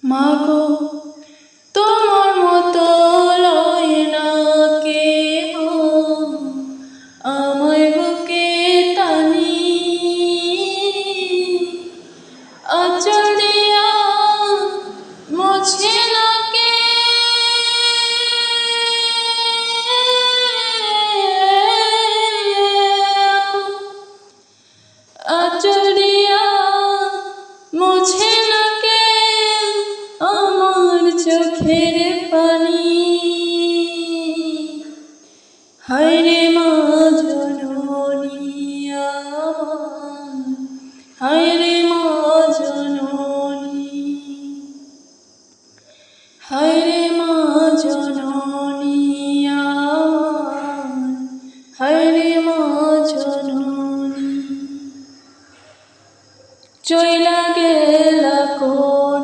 মাগো তোমার মতো লয় না কেহ, আমায় বুকে টানি আঁচল দিয়া মোছে না কে, আঁচল দিয়া মোছে না কে আমার চোখের পানি। হায়রে মা জননী আমার, হায়রে মা জননী, হায়রে